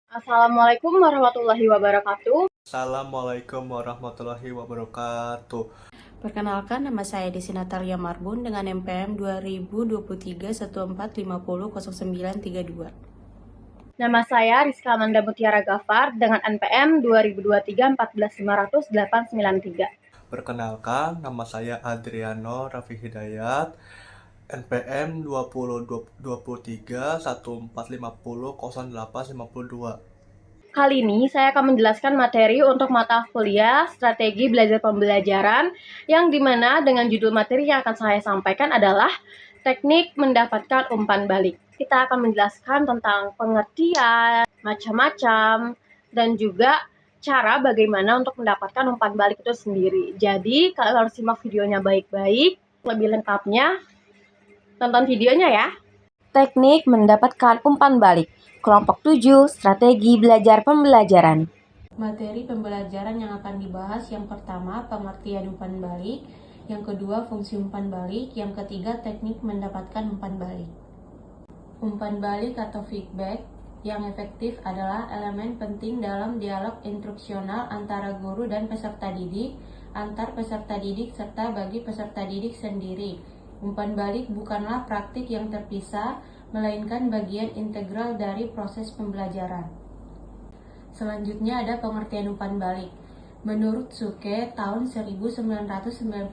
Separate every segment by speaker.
Speaker 1: Assalamualaikum warahmatullahi wabarakatuh.
Speaker 2: Assalamualaikum warahmatullahi wabarakatuh.
Speaker 3: Perkenalkan, nama saya Desi Natalia Marbun dengan NPM 2023 14500932.
Speaker 1: Nama saya Rizka Amanda Mutiara Gafar dengan NPM 2023
Speaker 2: Perkenalkan, nama saya Adriano Raffi Hidayat, NPM 2023 1450 0852.
Speaker 1: Kali ini saya akan menjelaskan materi untuk mata kuliah Strategi Belajar Pembelajaran yang dimana dengan judul materi yang akan saya sampaikan adalah Teknik Mendapatkan Umpan Balik. Kita akan menjelaskan tentang pengertian, macam-macam, dan juga cara bagaimana untuk mendapatkan umpan balik itu sendiri. Jadi kalian harus simak videonya baik-baik. Lebih lengkapnya, tonton videonya ya. Teknik mendapatkan umpan balik. Kelompok 7, strategi belajar pembelajaran.
Speaker 3: Materi pembelajaran yang akan dibahas yang pertama, pengertian umpan balik, yang kedua, fungsi umpan balik, yang ketiga, teknik mendapatkan umpan balik. Umpan balik atau feedback yang efektif adalah elemen penting dalam dialog instruksional antara guru dan peserta didik, antar peserta didik, serta bagi peserta didik sendiri. Umpan balik bukanlah praktik yang terpisah, melainkan bagian integral dari proses pembelajaran. Selanjutnya ada pengertian umpan balik. Menurut Suke tahun 1991,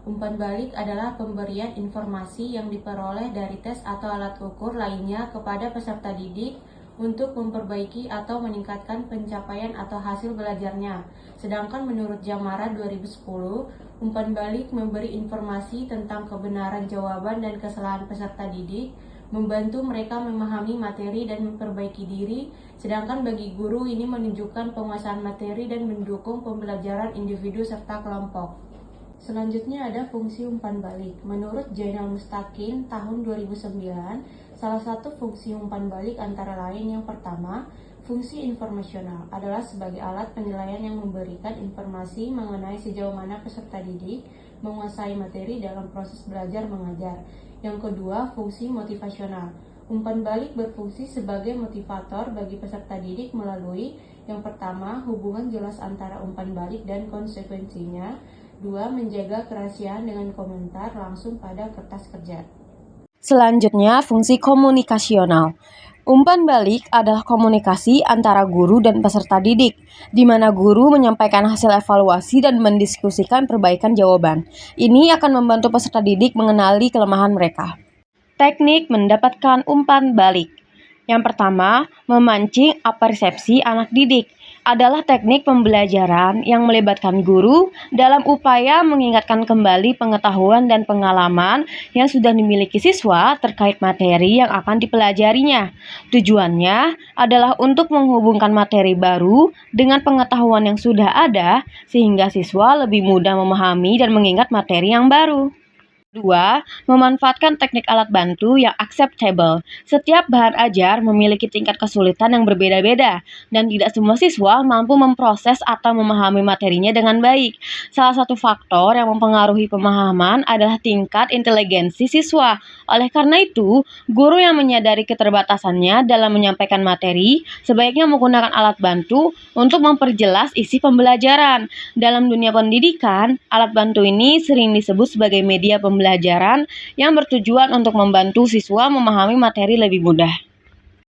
Speaker 3: umpan balik adalah pemberian informasi yang diperoleh dari tes atau alat ukur lainnya kepada peserta didik untuk memperbaiki atau meningkatkan pencapaian atau hasil belajarnya. Sedangkan menurut Jamara 2010, umpan balik memberi informasi tentang kebenaran jawaban dan kesalahan peserta didik, membantu mereka memahami materi dan memperbaiki diri, sedangkan bagi guru ini menunjukkan penguasaan materi dan mendukung pembelajaran individu serta kelompok. Selanjutnya ada fungsi umpan balik. Menurut Jainal Mustaqim tahun 2009, salah satu fungsi umpan balik antara lain yang pertama, fungsi informasional adalah sebagai alat penilaian yang memberikan informasi mengenai sejauh mana peserta didik menguasai materi dalam proses belajar mengajar. Yang kedua, fungsi motivasional. Umpan balik berfungsi sebagai motivator bagi peserta didik melalui yang pertama, hubungan jelas antara umpan balik dan konsekuensinya. Dua, menjaga kerahasiaan dengan komentar langsung pada kertas kerja.
Speaker 1: Selanjutnya, fungsi komunikasional. Umpan balik adalah komunikasi antara guru dan peserta didik, di mana guru menyampaikan hasil evaluasi dan mendiskusikan perbaikan jawaban. Ini akan membantu peserta didik mengenali kelemahan mereka. Teknik mendapatkan umpan balik. Yang pertama, memancing apersepsi anak didik adalah teknik pembelajaran yang melibatkan guru dalam upaya mengingatkan kembali pengetahuan dan pengalaman yang sudah dimiliki siswa terkait materi yang akan dipelajarinya. Tujuannya adalah untuk menghubungkan materi baru dengan pengetahuan yang sudah ada sehingga siswa lebih mudah memahami dan mengingat materi yang baru. 2. Memanfaatkan teknik alat bantu yang acceptable. Setiap bahan ajar memiliki tingkat kesulitan yang berbeda-beda, dan tidak semua siswa mampu memproses atau memahami materinya dengan baik. Salah satu faktor yang mempengaruhi pemahaman adalah tingkat inteligensi siswa. Oleh karena itu, guru yang menyadari keterbatasannya dalam menyampaikan materi sebaiknya menggunakan alat bantu untuk memperjelas isi pembelajaran. Dalam dunia pendidikan, alat bantu ini sering disebut sebagai media pembelajaran yang bertujuan untuk membantu siswa memahami materi lebih mudah.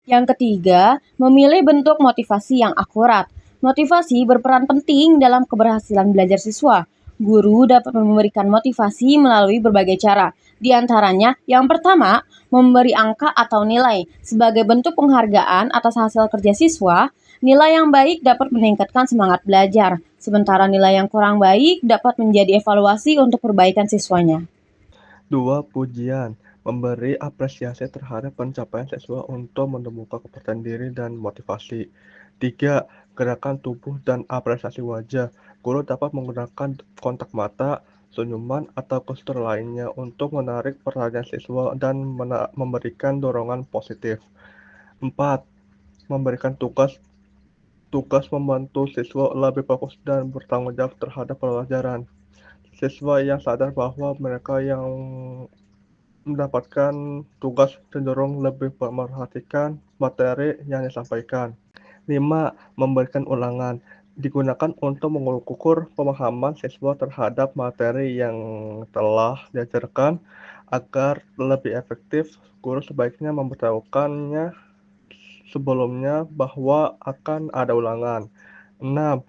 Speaker 1: Yang ketiga, memilih bentuk motivasi yang akurat. Motivasi berperan penting dalam keberhasilan belajar siswa. Guru dapat memberikan motivasi melalui berbagai cara. Di antaranya, yang pertama, memberi angka atau nilai. Sebagai bentuk penghargaan atas hasil kerja siswa, nilai yang baik dapat meningkatkan semangat belajar, sementara nilai yang kurang baik dapat menjadi evaluasi untuk perbaikan siswanya.
Speaker 2: 2. Pujian. Memberi apresiasi terhadap pencapaian siswa untuk menemukan kepercayaan diri dan motivasi. 3. Gerakan tubuh dan apresiasi wajah. Guru dapat menggunakan kontak mata, senyuman, atau gestur lainnya untuk menarik perhatian siswa dan memberikan dorongan positif. 4. Memberikan tugas membantu siswa lebih fokus dan bertanggung jawab terhadap pelajaran. Siswa yang sadar bahwa mereka yang mendapatkan tugas cenderung lebih memperhatikan materi yang disampaikan. 5. Memberikan ulangan. Digunakan untuk mengukur pemahaman siswa terhadap materi yang telah diajarkan. Agar lebih efektif, guru sebaiknya memberitahukannya sebelumnya bahwa akan ada ulangan. 6.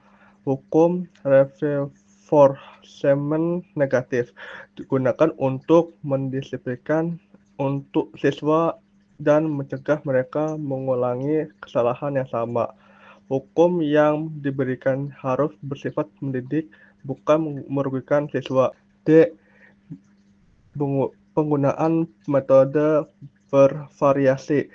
Speaker 2: Hukum reinforcement negatif digunakan untuk mendisiplinkan untuk siswa dan mencegah mereka mengulangi kesalahan yang sama. Hukum yang diberikan harus bersifat mendidik, bukan merugikan siswa. D. Penggunaan metode bervariasi.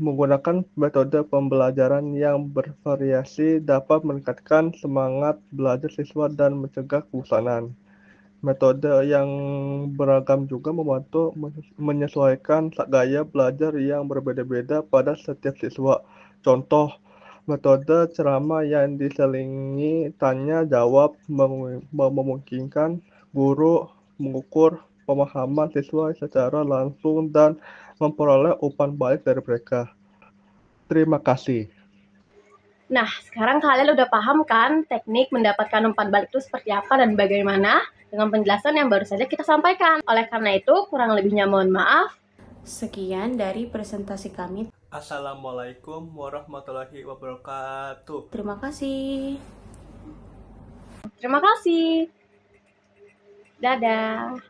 Speaker 2: Menggunakan metode pembelajaran yang bervariasi dapat meningkatkan semangat belajar siswa dan mencegah kebosanan. Metode yang beragam juga membantu menyesuaikan gaya belajar yang berbeda-beda pada setiap siswa. Contoh, metode ceramah yang diselingi tanya jawab memungkinkan guru mengukur pemahaman siswa secara langsung dan memperoleh umpan balik dari mereka. Terima kasih.
Speaker 1: Nah, sekarang kalian udah paham kan teknik mendapatkan umpan balik itu seperti apa dan bagaimana dengan penjelasan yang baru saja kita sampaikan. Oleh karena itu, kurang lebihnya mohon maaf.
Speaker 3: Sekian dari presentasi kami.
Speaker 2: Assalamualaikum warahmatullahi wabarakatuh.
Speaker 3: Terima kasih.
Speaker 1: Terima kasih. Dadah.